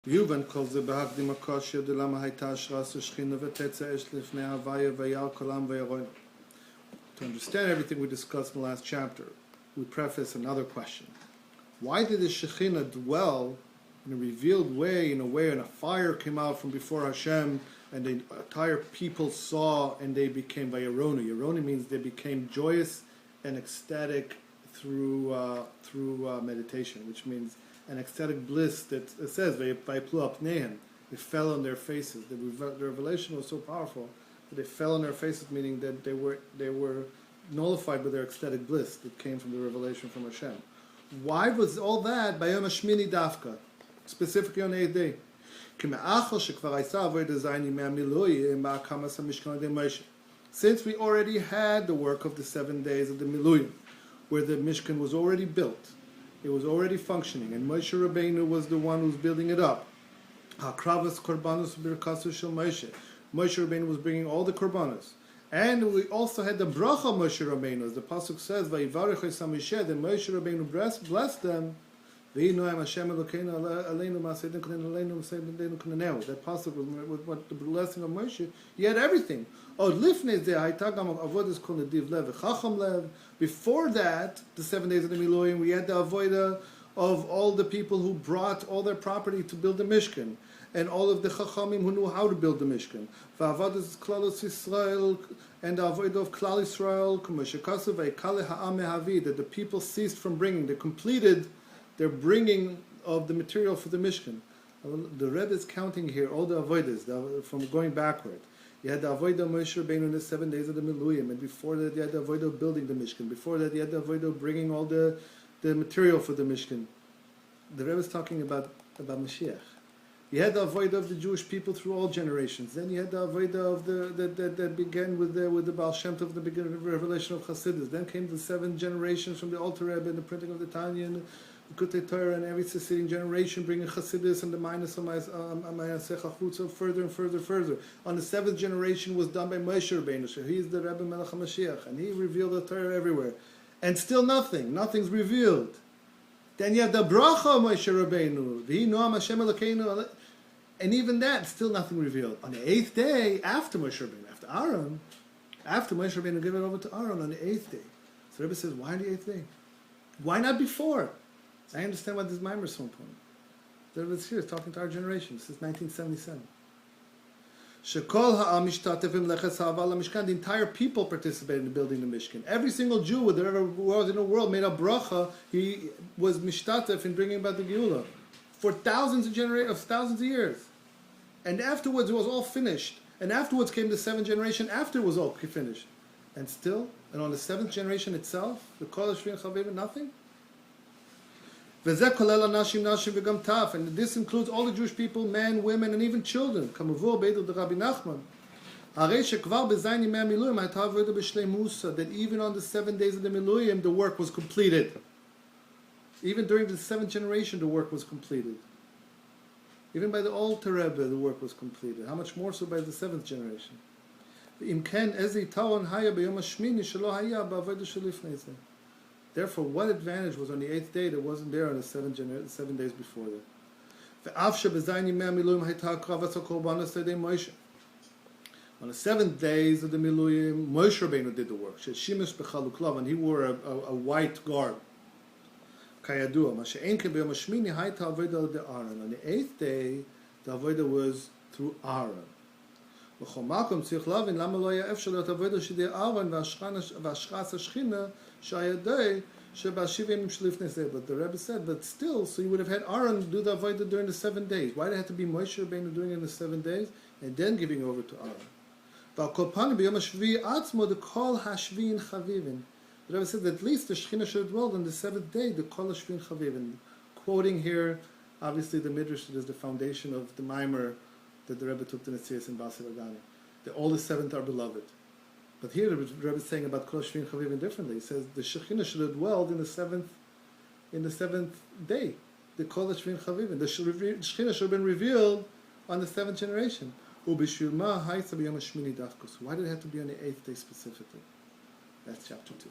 Yuvan calls the Bahagdim Akashya de Lama Haita Shras Shchina Vetetza Esh Lifnei Havaya Vayal Kolam Vayaroin. To understand everything we discussed in the last chapter, we preface another question. Why did the Shekhinah dwell in a revealed way, and a fire came out from before Hashem, and the entire people saw, and they became Vayaronu. Yaronu means they became joyous and ecstatic through meditation, which means an ecstatic bliss that it says, they fell on their faces. The revelation was so powerful that they fell on their faces, meaning that they were nullified by their ecstatic bliss that came from the revelation from Hashem. Why was all that by Yom Shmini Dafka, specifically on the 8th day? Since we already had the work of the 7 days of the Miluyim, where the Mishkan was already built, it was already functioning, and Moshe Rabbeinu was the one who's building it up. Hakravas korbanos birkasu shel Moshe. Moshe Rabbeinu was bringing all the korbanos, and we also had the bracha Moshe Rabbeinu, as the pasuk says, "Vayivarech Moshe." Then Moshe Rabbeinu blessed them. That pasuk was what the blessing of Moshe. He had everything. Before that, the 7 days of the Miluim, we had the avodah of all the people who brought all their property to build the Mishkan, and all of the Chachamim who knew how to build the Mishkan. And the avodah of Klal Yisrael, that the people ceased from bringing. They completed their bringing of the material for the Mishkan. The Rebbe is counting here all the avodas from going backward. You had the avodah of Moshe Rabbeinu in the 7 days of the Miluyim, and before that you had the avodah of building the Mishkan. Before that you had the avodah of bringing all the material for the Mishkan. The Rebbe is talking about Mashiach. You had the avodah of the Jewish people through all generations. Then you had the avodah of that began with the Baal Shem Tov, the beginning of the revelation of Chassidus. Then came the 7 generations from the Alter Rebbe and the printing of the Tanya and the Kutei Torah, and every succeeding generation bringing Chassidus and the minus of Ma'aseh Chutza further and further. On the 7th generation was done by Moshe Rabbeinu. So he is the Rebbe Melech HaMashiach, and he revealed the Torah everywhere. And still nothing's revealed. Then you have the bracha of Moshe Rabbeinu, V'hi Noam Hashem Elokeinu, and even that, still nothing revealed. On the 8th day, after Moshe Rabbeinu, after Moshe Rabbeinu gave it over to Aaron on the 8th day. So the Rebbe says, why the 8th day? Why not before? I understand why this Maimer is so important. The Rebbe is here talking to our generation. This is 1977. The entire people participated in building the Mishkan. Every single Jew, wherever was in the world, made a bracha. He was mishtatef in bringing about the Geula for thousands of years. And afterwards, it was all finished. And afterwards came the 7th generation after it was all finished. And still, and on the 7th generation itself, the Kol HaShvin Chaviv, nothing. And this includes all the Jewish people, men, women, and even children. That even on the 7 days of the Miluyim, the work was completed. Even during the 7th generation, the work was completed. Even by the Alter Rebbe, the work was completed. How much more so by the 7th generation? Therefore, what advantage was on the 8th day that wasn't there on the 7 days before that? On the 7th days of the Miluyim, Moshe Rabbeinu did the work. And he wore a white garb. On the 8th day, the avodah was through Aaron. But the Rebbe said, but still, so you would have had Aaron do the avodah during the 7 days. Why did it have to be Moshe Rabbeinu doing it in the 7 days and then giving over to Aaron? The Rebbe said that at least the Shekhinah should have dwelled on the 7th day, the Kol HaShvin Chavivin. Quoting here, obviously the Midrash is the foundation of the Maimer that the Rebbe took to Netzias and Basel Agani. That all the 7th are beloved. But here the Rebbe is saying about Kol HaShvin Chavivin differently. He says the Shekhinah should have dwelled in the 7th day. The Kol HaShvin Chavivin. The Shekhinah should have been revealed on the 7th generation. Why did it have to be on the 8th day specifically? That's chapter 2.